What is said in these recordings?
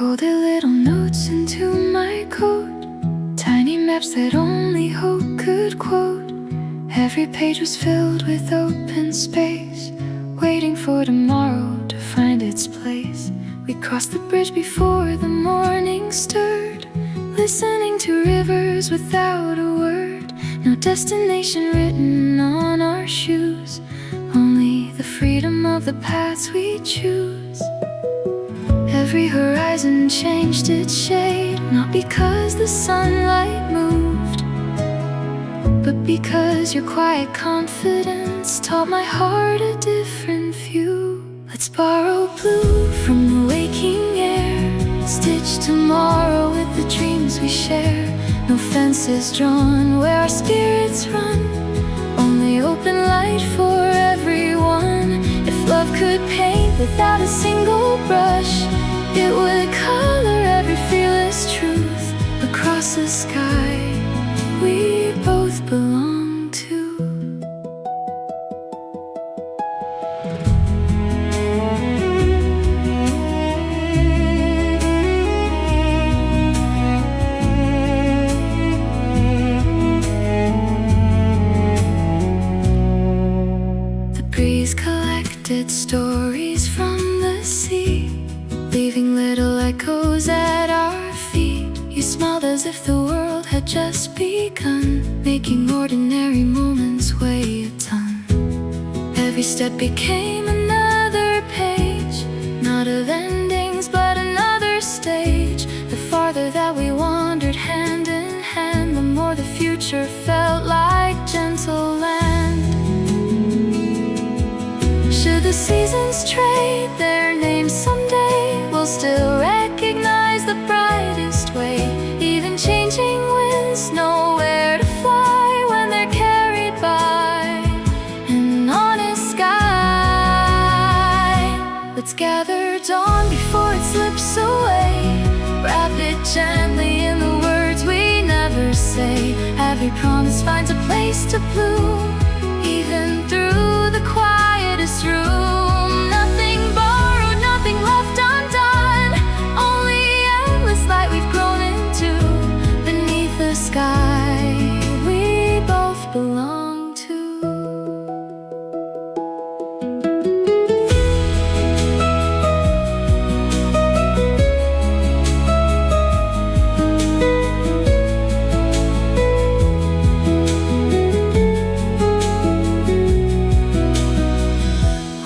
folded little notes into my coat, tiny maps that only hope could quote. Every page was filled with open space, waiting for tomorrow to find its place. We crossed the bridge before the morning stirred, listening to rivers without a word. No destination written on our shoes, only the freedom of the paths we choose. Every horizon changed its shade, not because the sunlight moved, but because your quiet confidence taught my heart a different view. Let's borrow blue from the waking air, stitch tomorrow with the dreams we share. No fences drawn where our spirits run, only open light for everyone. If love could paint without a single brush, it would color every fearless truth across the sky we both belong to. The breeze collected stories from the sea, leaving little echoes at our feet. You smiled as if the world had just begun, making ordinary moments weigh a ton. Every step became another page, not of endings but another stage. The farther that we wandered hand in hand, the more the future felt like gentle land. Should the seasons trade their names someday, we'll still recognize the brightest way. Even changing winds know where to fly when they're carried by an honest sky. Let's gather dawn before it slips away, wrap it gently in the words we never say. Every promise finds a place to bloom, even through the quietest room. Nothing borrowed, nothing left undone, only endless light we've grown into beneath the sky we both belong to.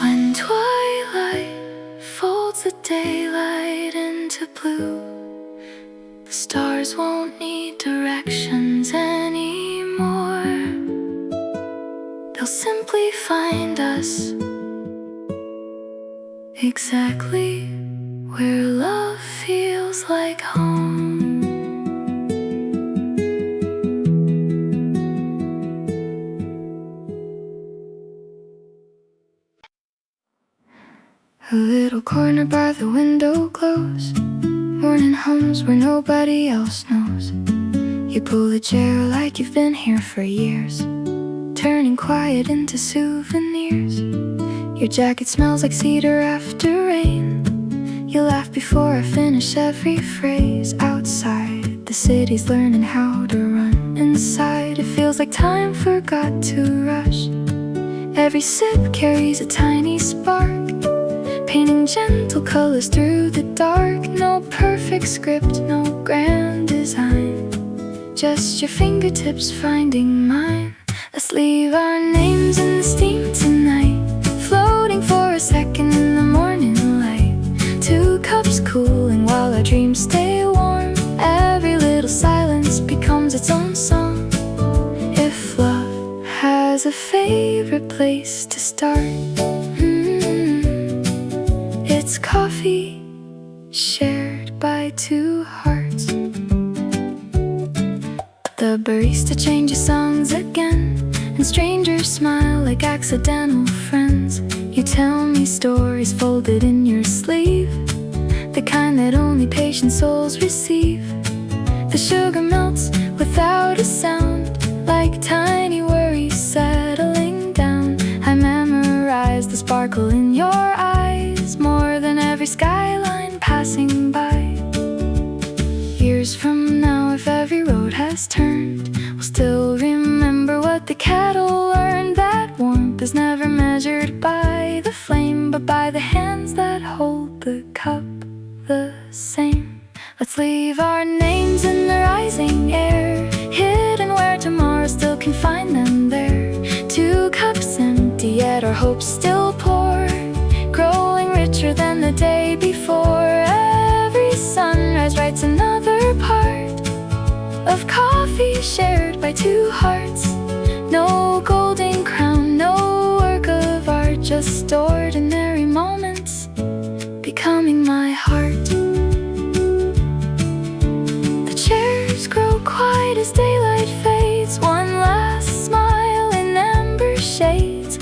When twilight folds the daylight into blue, the stars won't need directions anymore. They'll simply find us exactly where love feels like home. A little corner by the window glows, morning hums where nobody else knows. You pull a chair like you've been here for years, turning quiet into souvenirs. Your jacket smells like cedar after rain. You laugh before I finish every phrase. Outside, the city's learning how to run. Inside, it feels like time forgot to rush. Every sip carries a tiny spark, painting gentle colors through the dark. No perfect script, no grand design, just your fingertips finding mine. Let's leave our names in the steam tonight, floating for a second in the morning light. 2 cups cooling while our dreams stay warm. Every little silence becomes its own song. If love has a favorite place to start, it's coffee shared by 2 hearts. The barista changes songs again, and strangers smile like accidental friends. You tell me stories folded in your sleeve, the kind that only patient souls receive. The sugar melts without a sound, like tiny worries settling down. I memorize the sparkle in your eyes, more than every skyline passing by. years from now, if every road has turned, we'll still remember what the cattle learned, that warmth is never measured by the flame, but by the hands that hold the cup the same. Let's leave our names in the rising air, hidden where tomorrow still can find them there. Two cups empty, yet our hopes still pour, growing richer than the day before. Every sunrise writes another part of coffee shared by two hearts. No golden crown, no work of art, just ordinary moments becoming my heart. The chairs grow quiet as daylight fades, one last smile in amber shades.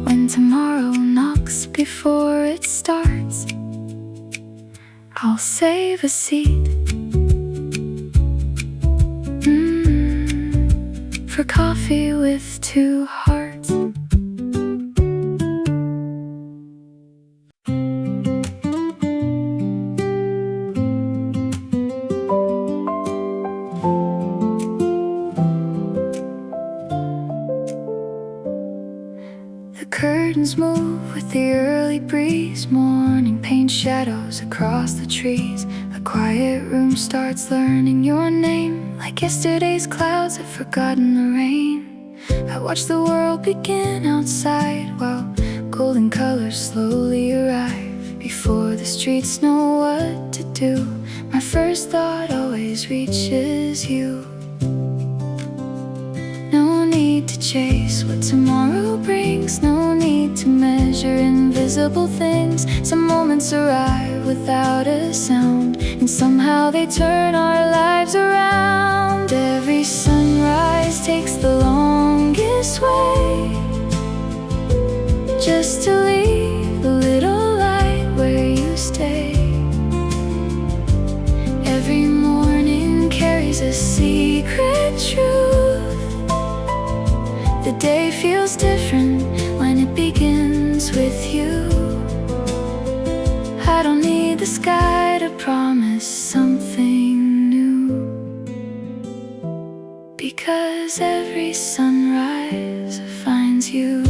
When tomorrow knocks before it starts, I'll save a seat for coffee with two hearts. The curtains move with the early breeze, morning paints shadows across the trees. The quiet room starts learning your name, like yesterday's clouds have forgotten the rain. I watch the world begin outside, while golden colors slowly arrive. Before the streets know what to do, my first thought always reaches you. No need to chase what tomorrow brings, no need to measure invisible things. Some moments arrive without a sound, and somehow they turn our lives around. Every sunrise takes the longest way, just to leave a little light where you stay. Every morning carries a secret truth. The day feels different when it begins with you. I don't need the sky to promise something new, because every sunrise finds you.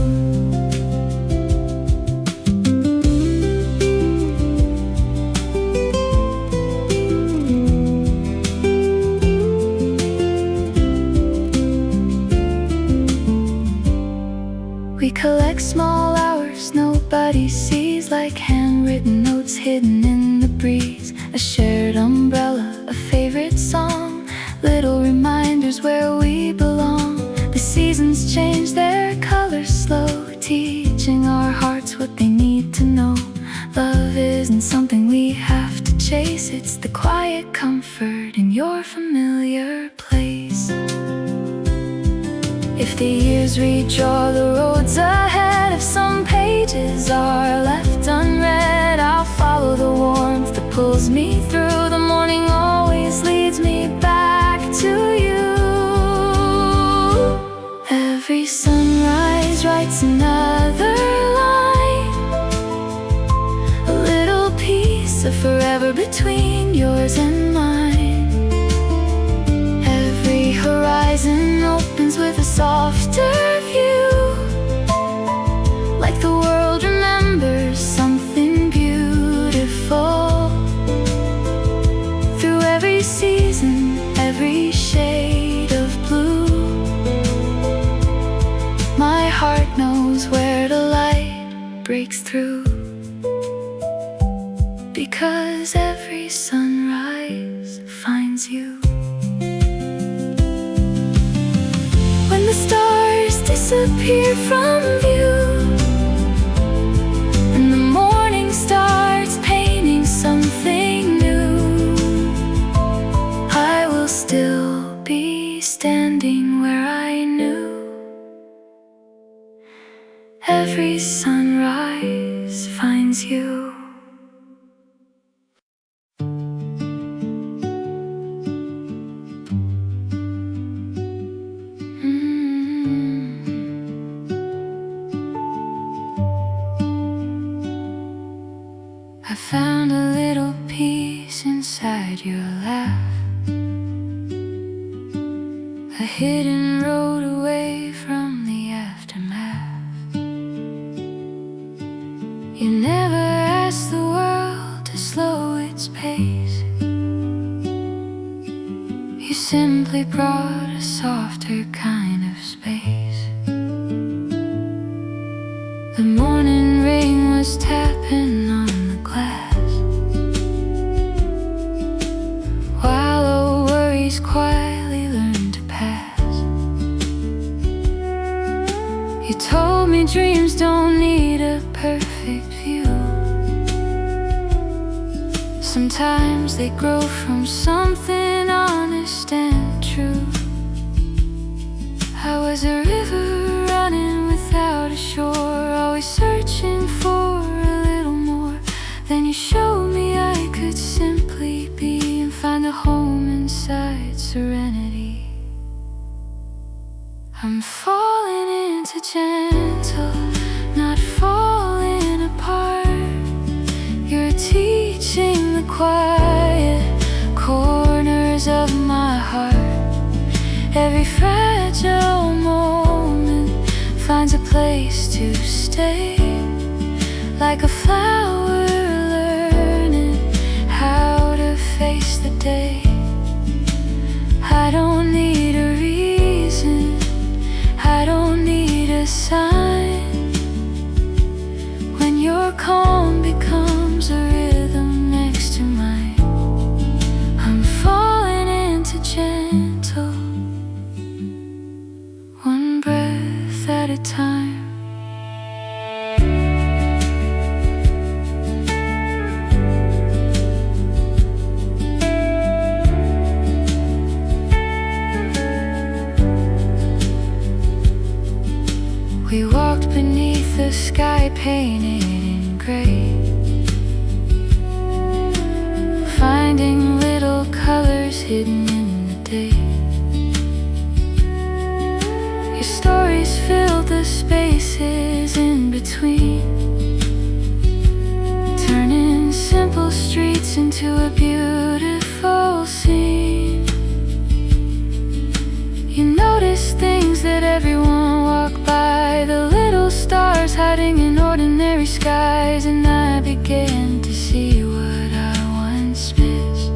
We collect small hours nobody sees, like handwritten notes hidden in the breeze. A shared umbrella, a favorite song, little reminders where we belong. The seasons change their colors slow, teaching our hearts what they need to know. Love isn't something we have to chase, it's the quiet comfort in your familiar place. If the years redraw the roads ahead, if some pages are left unread, I'll follow the warmth that pulls me through. The morning always leads me back to you. Every sunrise writes another line, a little piece of forever between yours and mine. Every horizon opens with a softer view, like the world remembers something beautiful. Through every season, every shade of blue, my heart knows where the light breaks through, because every sunrise finds you. When the stars disappear from view, and the morning starts painting something new, I will still be standing where I knew. Every sunrise finds you. I found a little peace inside your laugh, hidden road away from the aftermath. You never asked the world to slow its pace. You simply brought a softer kind of space. The morning rain was tapping on the glass, while old worries quietly learned to pass. You told me dreams don't need a perfect view. Sometimes they grow from something honest and true. I was a river running without a shore, always searching for a little more. Then you showed me I could simply be and find a home inside serenity. I'm falling into gentle, not falling apart. You're teaching the quiet corners of my heart. Every fragile moment finds a place to stay, like a flower learning how to face the day. I don't need a reason, I don't need a sign. When your calm becomes a rhythm next to mine, I'm falling into gentle, one breath at a time. We walked beneath a sky painted in gray, finding little colors hidden in the day. Your stories filled the spaces in between, turning simple streets into a beautiful scene. You noticed things that everyone walked by, the little stars hiding in ordinary skies, and I began to see what I once missed,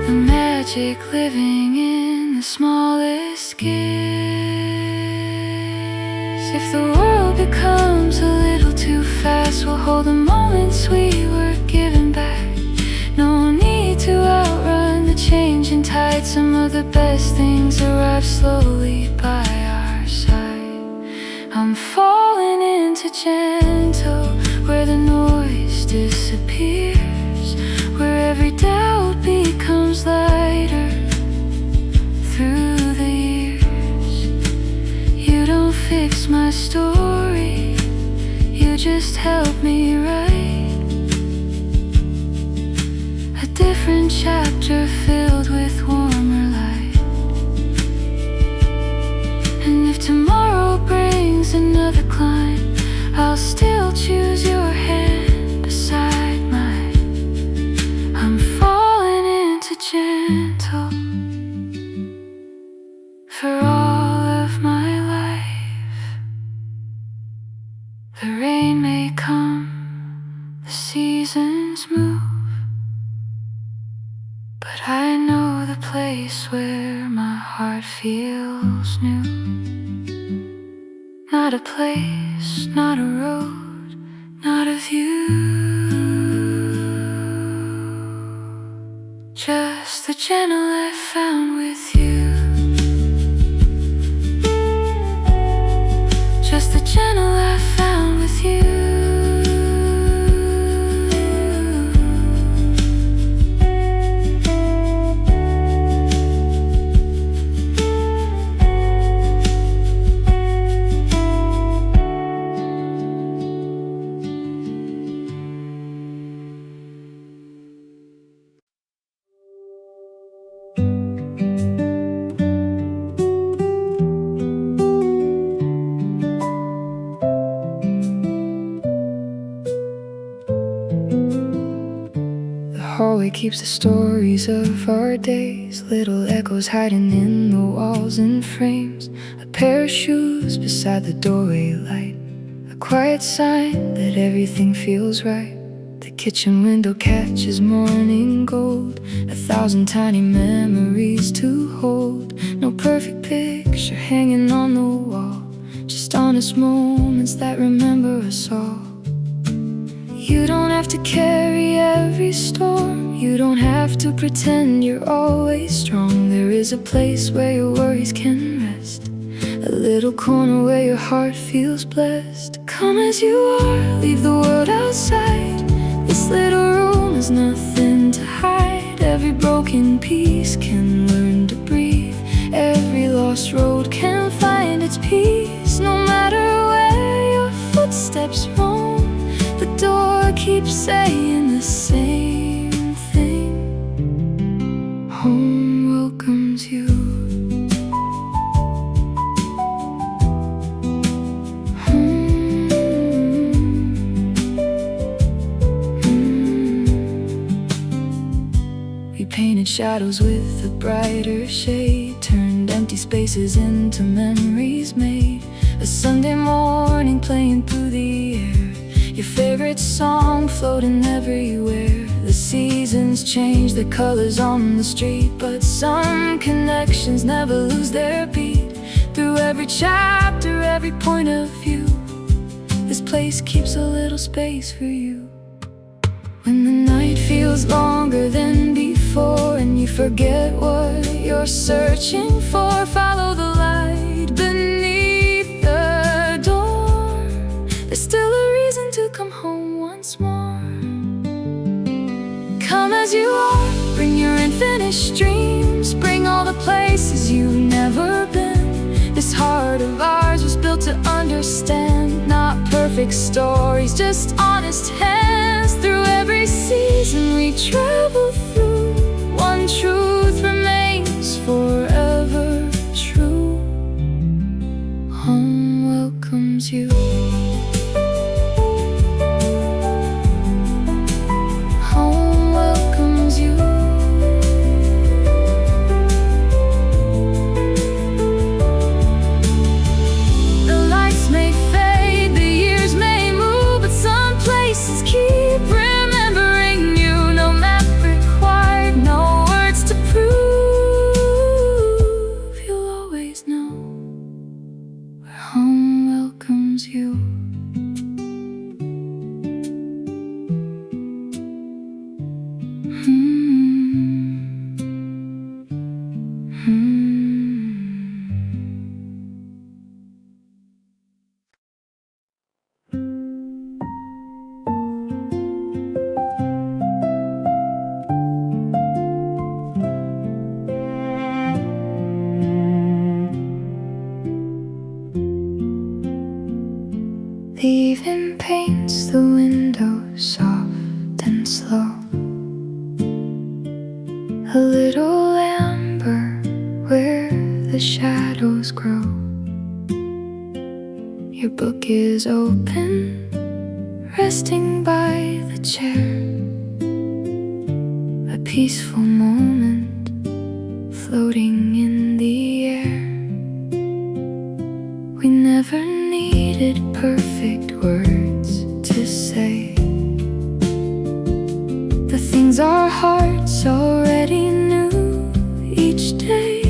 the magic living in the smallest gifts. If the world becomes a little too fast, we'll hold the moments we were given back. No need to outrun the changing tide. Some of the best things arrive slowly by our side. I'm falling into gentle, where the noise disappears, where every doubt becomes lighter through the years. You don't fix my story, you just help me write a different chapter filled with warmer light. And if tomorrow brings another climb, I'll still choose your hand beside mine. I'm falling into gentle for all of my life. The rain may come, the seasons move, but I know the place where my heart feels new. Not a place, not a road, not a view, just the gentle I found with you. Just the gentle I found with you. hallway keeps the stories of our days, little echoes hiding in the walls and frames. A pair of shoes beside the doorway light, a quiet sign that everything feels right. The kitchen window catches morning gold, 1,000 tiny memories to hold. No perfect picture hanging on the wall, just honest moments that remember us all. You don't have to carry every storm, you don't have to pretend you're always strong. There is a place where your worries can rest, a little corner where your heart feels blessed. Come as you are, leave the world outside. This little room has nothing to hide. Every broken piece can learn to breathe, every lost road can find its peace. No matter where your footsteps roam, the door keeps saying the same thing. Home welcomes you. We painted shadows with a brighter shade, turned empty spaces into memories made. A Sunday morning playing through the air, your favorite song floating everywhere. The seasons change the colors on the street, but some connections never lose their beat. Through every chapter, every point of view, this place keeps a little space for you. When the night feels longer than before and you forget what you're searching for, follow the light beneath the door. There's still a reason to come home once more. Come as you are, bring your unfinished dreams, bring all the places you've never been. This heart of ours was built to understand, not perfect stories, just honest hands. Through every season we travel through, one truth remains forever true. Home welcomes you. Home welcomes you. The lights may fade, the years may move, but some places keep remembering you. No map required, no words to prove, you'll always know where home welcomes you. The evening paints the windows soft and slow, a little amber where the shadows grow. Your book is open, resting by the chair, a peaceful moment floating in the air. We never needed perfect words to say the things our hearts already knew each day.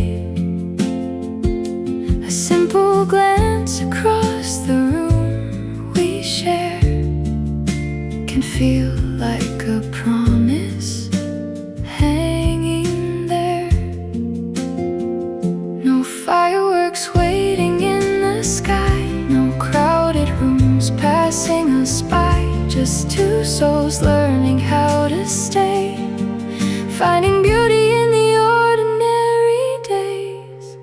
A simple glance across the room we share can feel like a promise hanging there. No fireworks waiting in the sky, no crowded rooms passing us by, just two souls learning how to stay, finding beauty in the ordinary days.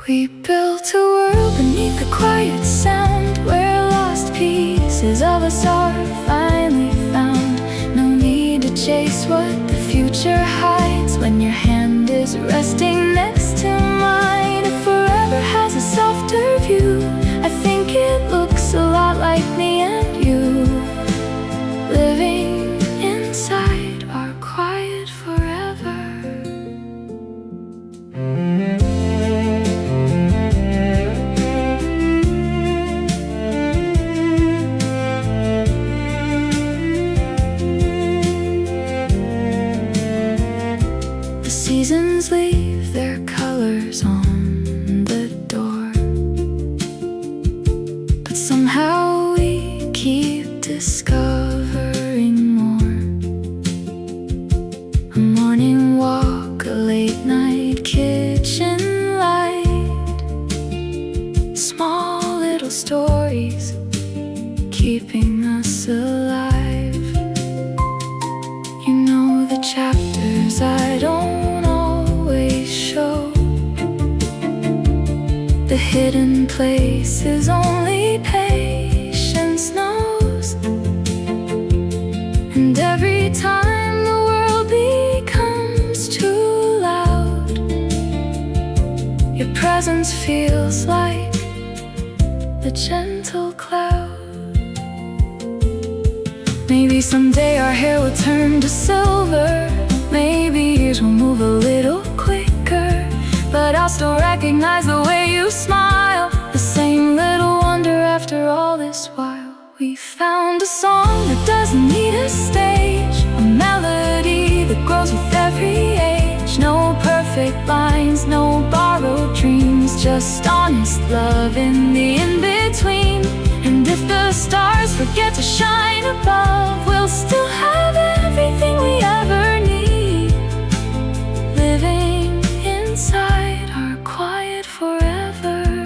We built a world beneath the quiet sound, where lost pieces of us are finally found. No need to chase what the future hides, when your hand is resting next to mine. It forever has a softer view, I think it looks a lot like me and you, living inside our quiet chapters I don't always show. The hidden places only patience knows. And every time the world becomes too loud, your presence feels like a gentle cloud. Maybe someday our hair will turn to silver, maybe years will move a little quicker, but I'll still recognize the way you smile, the same little wonder after all this while. We found a song that doesn't need a stage, a melody that grows with every age. No perfect lines, no borrowed dreams, just honest love in the in-between. And if the stars forget to shine above, we'll still have everything we ever need, living inside our quiet forever.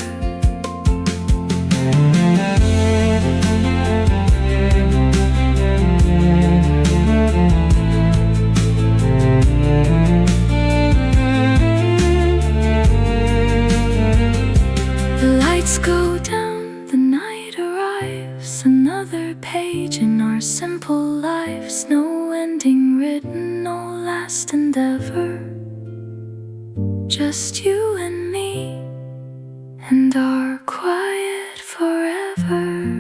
The lights go down, the night arrives, another page in our simple lives. No ending written, no last endeavor, just you and me and our quiet forever.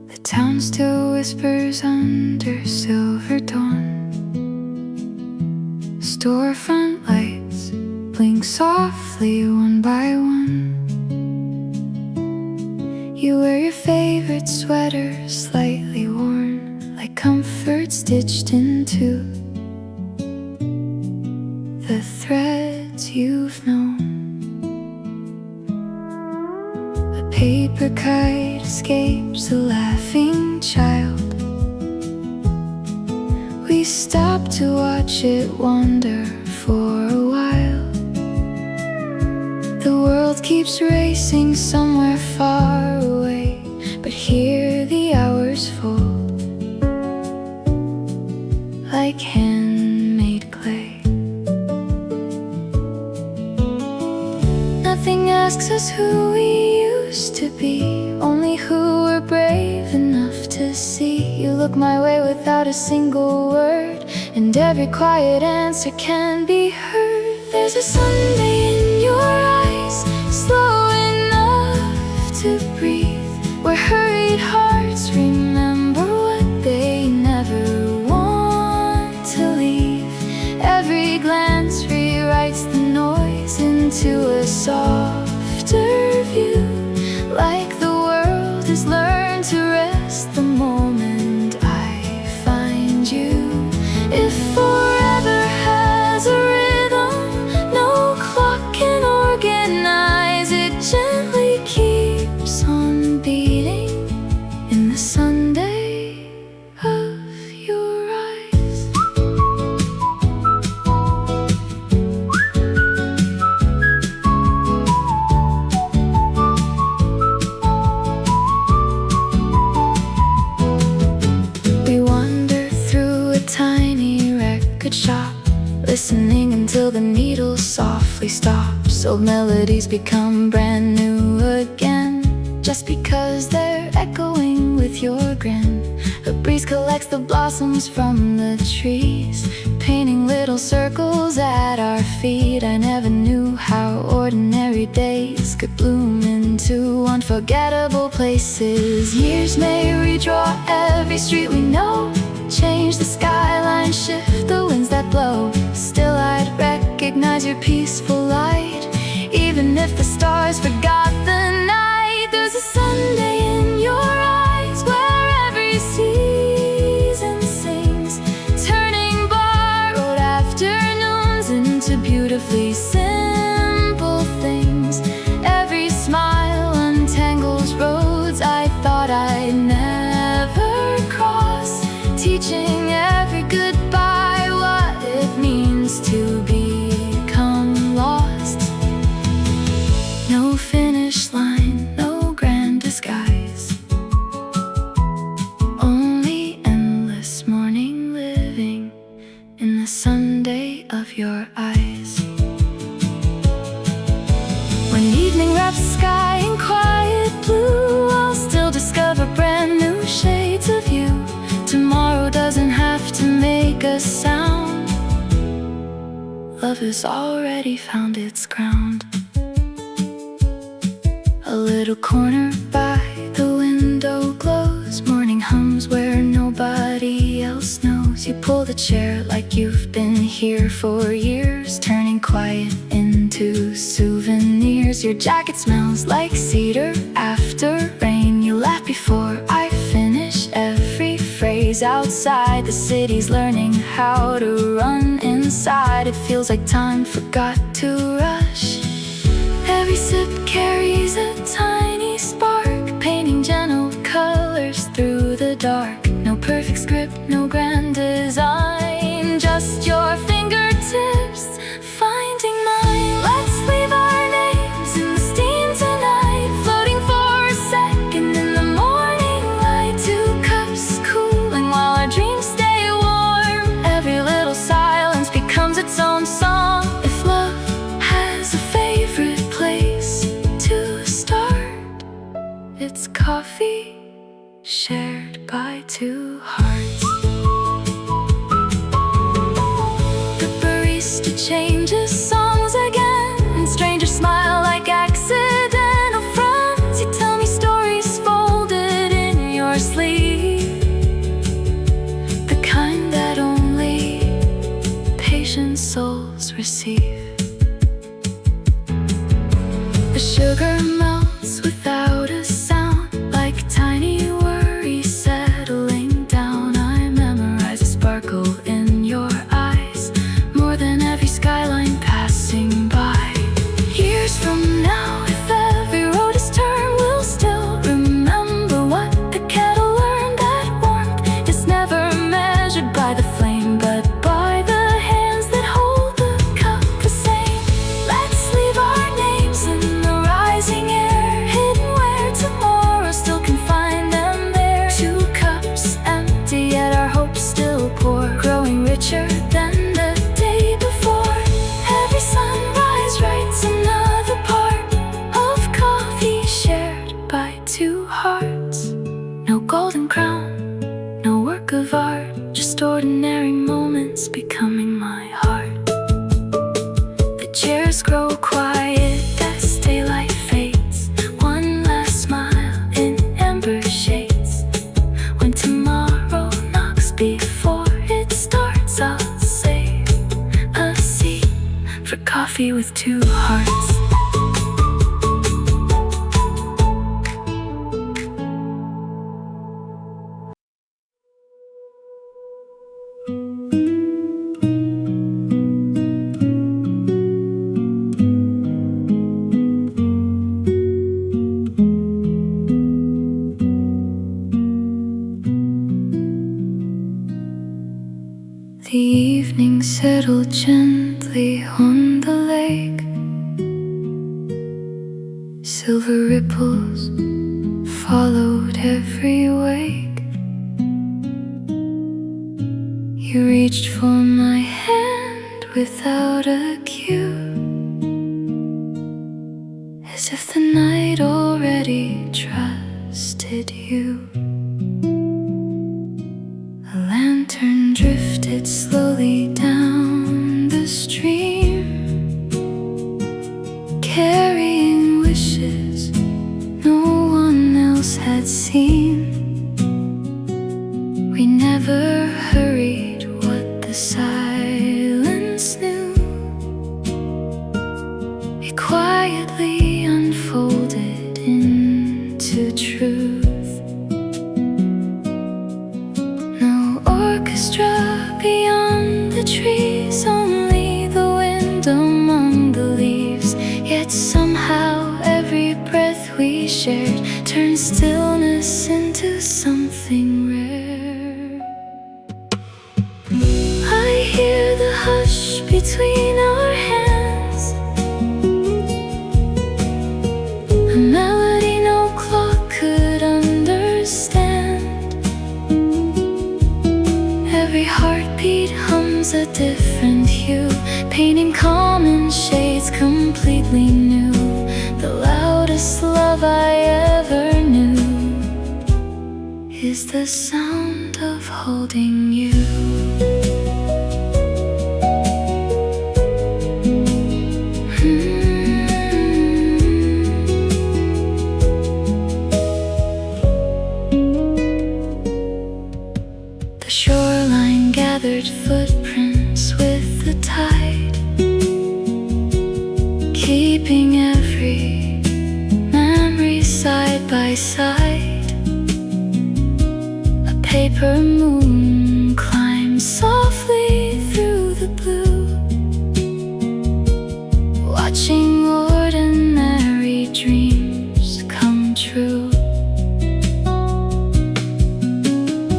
The town still whispers under silver dawn. Storefront lights blink softly one by one. You wear your favorite sweater, slightly worn, like comfort stitched into the threads you've known. A paper kite escapes a laughing child. We stop to watch it wander for a while. The world keeps racing somewhere far away, but here the hours fold like handmade clay. Nothing asks us who we used to be, only who we're brave enough to see. You look my way without a single word, and every quiet answer can be heard. There's a Sunday in your eyes, slow enough to breathe, where hurried hearts remember what they never want to leave. Every glance rewrites the noise into a softer view, like the world has learned to rest the moment I find you. If forever has a rhythm no clock can organize, it gently keeps on beating in the Sunday of your eyes. We wander through a tiny record shop, listening until the needle softly stops. Old melodies become brand new again, just because they're echoing with your grin. A breeze collects the blossoms from the trees, painting little circles at our feet. I never knew how ordinary days could bloom into unforgettable places. Years may redraw every street we know, change the skyline, shift the winds that blow. Still I'd recognize your peaceful light, even if the stars forgot the night. There's a Sunday in your eyes where every season sings, turning borrowed afternoons into beautifully simple things. Every smile untangles roads love has already found its ground. A little corner by the window glows, morning hums where nobody else knows. You pull the chair like you've been here for years, turning quiet into souvenirs. Your jacket smells like cedar after rain. You laugh before I finish every phrase. Outside, the city's learning how to run inside. It feels like time forgot to rush. Every sip carries a tiny spark, painting gentle colors through the dark. No perfect script, no grand design, just your fingertips finding mine. Let's leave our names in the steam tonight, floating for a second in the morning light. 2 cups cooling while our dreams stay warm. Every little silence becomes its own song. If love has a favorite place to start, it's coffee shared by 2 hearts. The barista changes songs again, and strangers smile like accidental friends. You tell me stories folded in your sleeve, the kind that only patient souls receive. The sugar melts without a sound, like tiny worries settling down. I memorize a sparkle in your eyes, more than every skyline passing by. Years from now, if every road is turned, we'll still remember what the kettle learned. That warmth is never measured by the flame, but by the hands that hold the cup the same. Let's leave our names in the rising air, hidden where tomorrow still can find them there. 2 cups empty, yet our hopes still pour, growing richer than the day before. Every sunrise writes another part of coffee shared by 2 hearts. No golden crown, no work of art, just ordinary moments becoming my heart. The chairs grow quiet as daylight fades, one last smile in amber shades. When tomorrow knocks before it starts, I'll save a seat for coffee with 2 hearts. The evening settled gently on the lake. Silver ripples followed every wake. You reached for my hand without a cue, as if the night already trusted you. A lantern drifted slowly down the stream, carrying wishes no one else had seen. We never hurried what the silence knew. It quietly unfolded into truth. Orchestra beyond the trees, only the wind among the leaves. Yet somehow every breath we shared turned stillness into something rare. I hear the hush between our hands, a melody no clock could understand. Every heartbeat hums a different hue, painting common shades completely new. The loudest love I ever knew is the sound of holding you. scattered footprints with the tide, keeping every memory side by side. A paper moon climbs softly through the blue, watching ordinary dreams come true.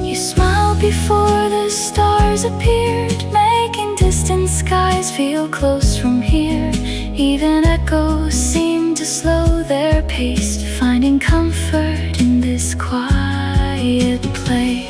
You smiled before the stars appeared, making distant skies feel close from here. Even echoes seem to slow their pace, finding comfort in this quiet place.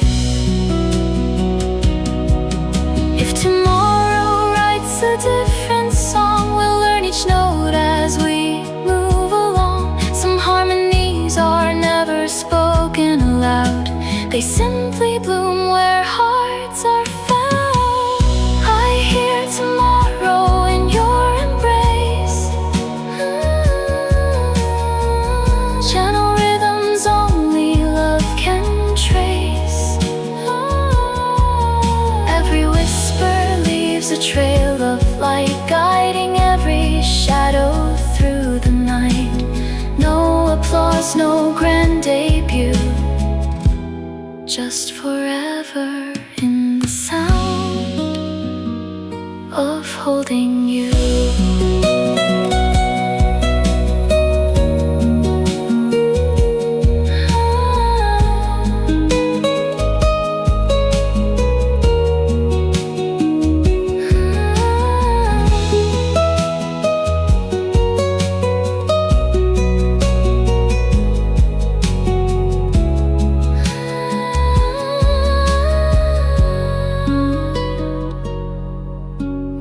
If tomorrow writes a different song, we'll learn each note as we move along. Some harmonies are never spoken aloud, they simply bloom where hearts are found. I hear tomorrow in your embrace, gentle rhythms only love can trace. Every whisper leaves a trail of light, guiding every shadow through the night. No applause, no grand debut, just forever in the sound of holding you.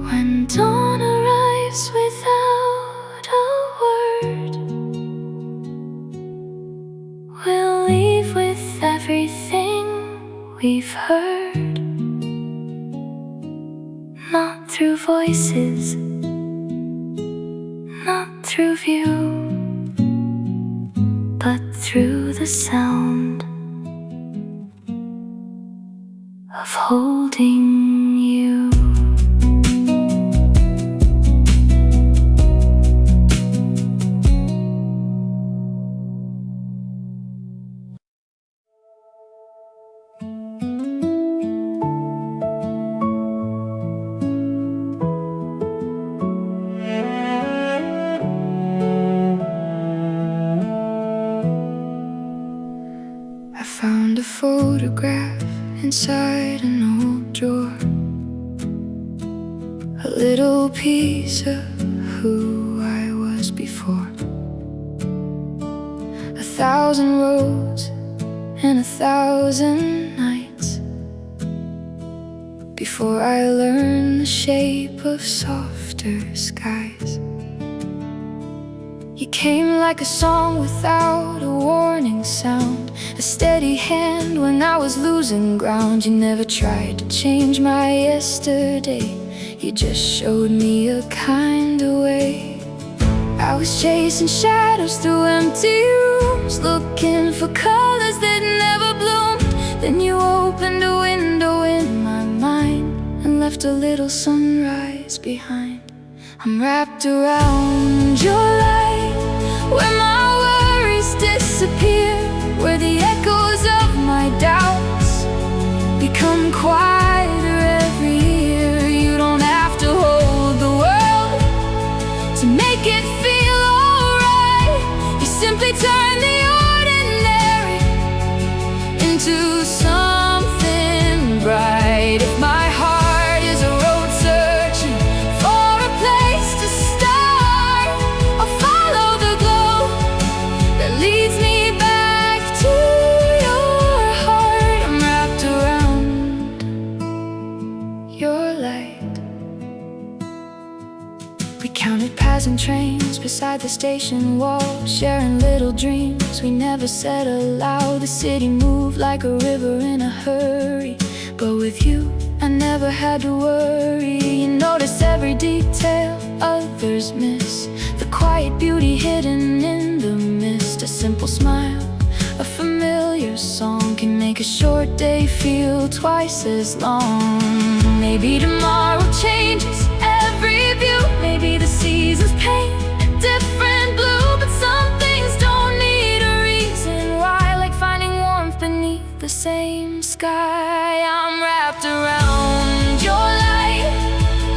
When dawn arrives without a word, we'll leave with everything we've heard. Not through voices, not through view, but through the sound of holding you. I found a photograph inside an old drawer, a little piece of who I was before. 1,000 roads and 1,000 nights before I learned the shape of softer skies. You came like a song without a warning sound, a steady hand when I was losing ground. You never tried to change my yesterday, you just showed me a kind of way. I was chasing shadows through empty rooms, looking for colors that never bloomed. Then you opened a window in my mind and left a little sunrise behind. I'm wrapped around your light, where my worries disappear, where the echoes of my doubts become quieter every year. You don't have to hold the world to make it feel alright. You simply turn the ordinary into something bright. If my heart is a road searching for a place to start, I'll follow the glow that leads me back to your heart. I'm wrapped around your light. We counted passing trains beside the station wall, sharing little dreams we never said aloud. The city moved like a river in a hurry, but with you I never had to worry. You notice every detail others miss, the quiet beauty hidden in the mist. A simple smile, a familiar song can make make a short day feel twice as long. Maybe tomorrow changes every view. Maybe the seasons paint a different blue. But some things don't need a reason why, like finding warmth beneath the same sky. I'm wrapped around your light,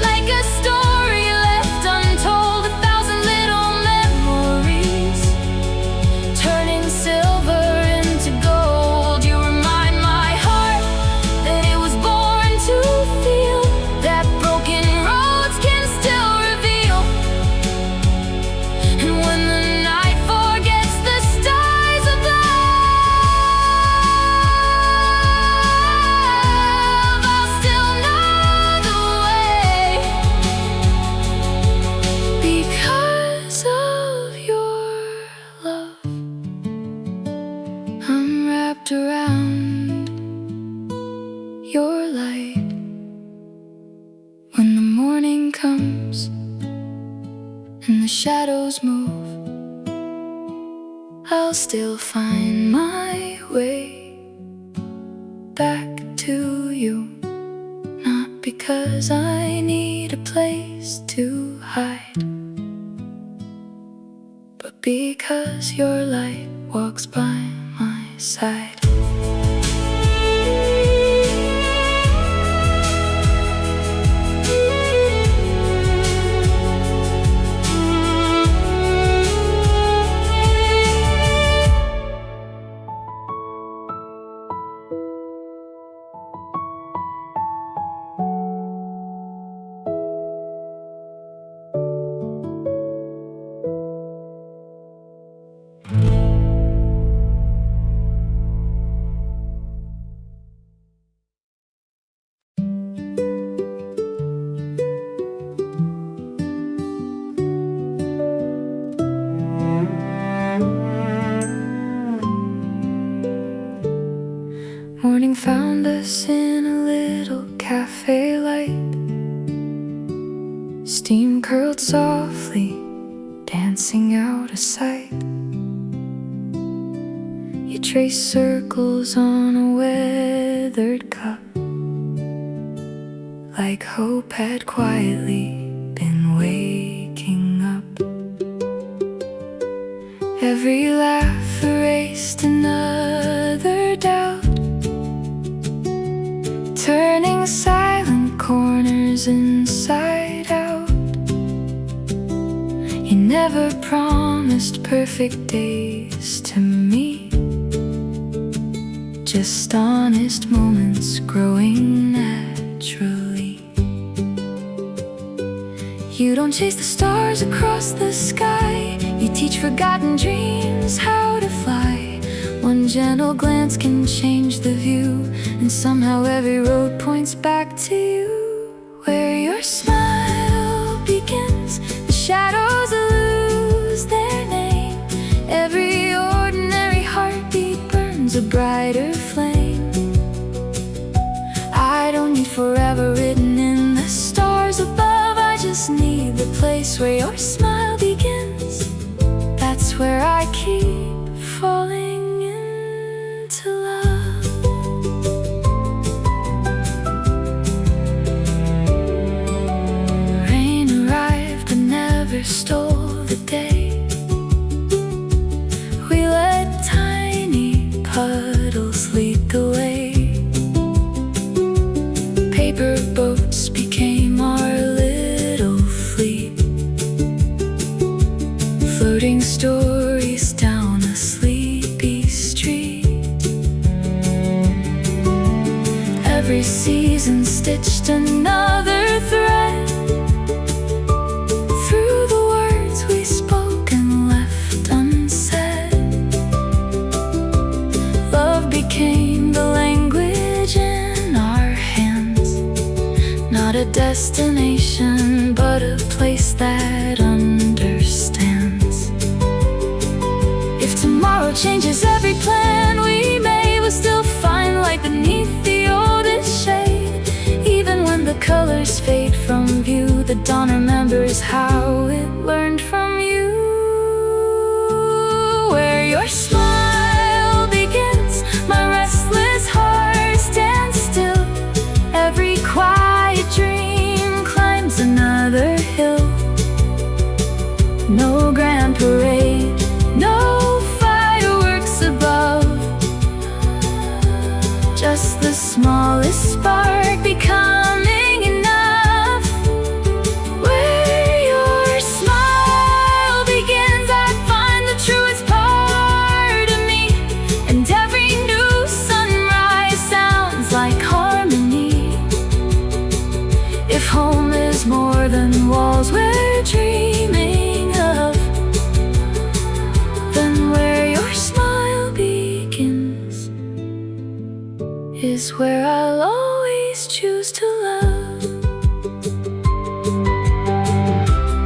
like a story left untold, 1,000 little memories turning silver into gold. You remind my heart that it was born to feel, that broken roads can still reveal. And when the night forgets the stars above, I'll still know the way. Because of your love, I'm wrapped around your light. When the morning comes and the shadows move, I'll still find my way back to you. Not because I need a place to hide, but because your light walks by my side. Morning found us in a little cafe light, steam curled softly, dancing out of sight. You traced circles on a weathered cup, like hope had quietly been waking up. Every laugh erased another doubt, turning silent corners inside out. You never promised perfect days to me, just honest moments growing naturally. You don't chase the stars across the sky, you teach forgotten dreams how to fly. One gentle glance can change the view, and somehow every road points back to you. Where your smile begins, the shadows lose their name. Every ordinary heartbeat burns a brighter flame. I don't need forever written in the stars above, I just need the place where your smile begins. That's where I keep falling into love. Rain arrived but never stole the day. We let tiny puddles lead the way. Paper boats became our little fleet, floating stories down a sleepy street. Every season stitched another thread through the words we spoke and left unsaid. Love became the language in our hands, not a destination, but a place that understands. If tomorrow changes every plan we made, we'll still find light beneath the oldest shade. Even when the colors fade from view, the dawn remembers how it learned from you. Where your smile begins, my restless heart this spark becoming enough. Where your smile begins, I find the truest part of me, and every new sunrise sounds like harmony. If home is more than walls we're dreaming of, then where your smile begins is where I'll always choose to love.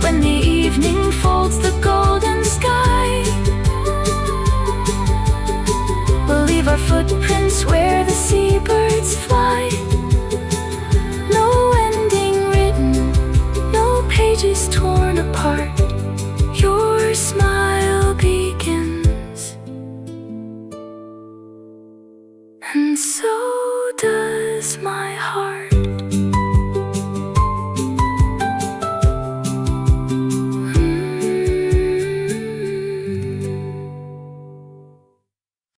When the evening folds the golden sky, we'll leave our footprints where the seabirds fly. No ending written, no pages torn apart. Your smile begins, and so does my heart.